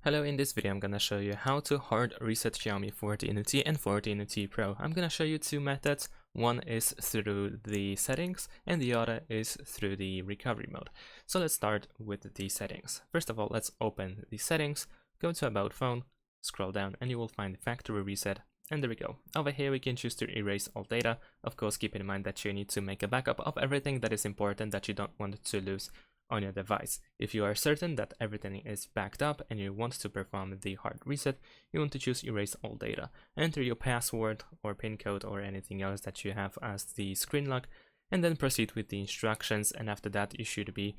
Hello, in this video I'm gonna show you how to hard reset Xiaomi 14T and 14T Pro. I'm gonna show you two methods. One is through the settings and the other is through the recovery mode. So let's start with the settings. First of all, let's open the settings, go to About Phone, scroll down and you will find Factory Reset. And there we go. Over here we can choose to erase all data. Of course, keep in mind that you need to make a backup of everything that is important that you don't want to lose on your device. If you are certain that everything is backed up and you want to perform the hard reset, you want to choose erase all data. Enter your password or PIN code or anything else that you have as the screen lock, and then proceed with the instructions, and after that you should be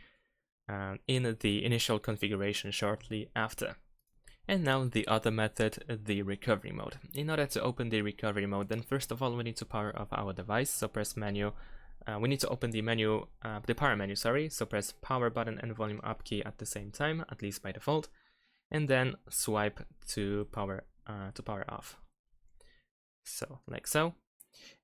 in the initial configuration shortly after. And now the other method, the recovery mode. In order to open the recovery mode, then first of all we need to power off our device, so press menu. We need to open the menu, the power menu, sorry, so press power button and volume up key at the same time, at least by default, and then swipe to power off. So, like so.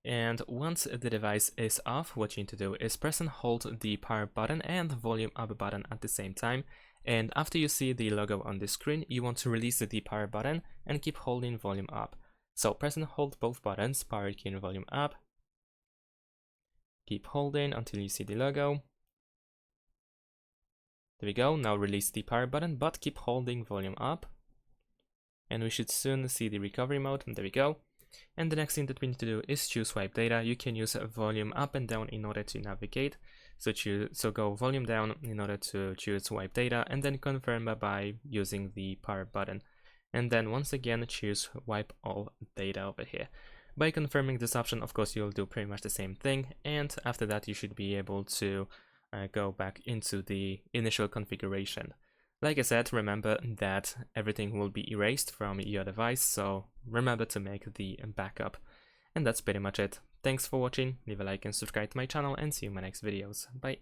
And once the device is off, what you need to do is press and hold the power button and volume up button at the same time. And after you see the logo on the screen, you want to release the power button and keep holding volume up. So press and hold both buttons, power key and volume up. Keep holding until you see the logo. There we go. Now release the power button, but keep holding volume up. And we should soon see the recovery mode. And there we go. And the next thing that we need to do is choose swipe data. You can use volume up and down in order to navigate. So go volume down in order to choose swipe data, and then confirm by using the power button. And then once again choose wipe all data over here. By confirming this option, of course, you'll do pretty much the same thing, and after that you should be able to go back into the initial configuration. Like I said, remember that everything will be erased from your device, so remember to make the backup. And that's pretty much it. Thanks for watching, leave a like and subscribe to my channel, and see you in my next videos. Bye!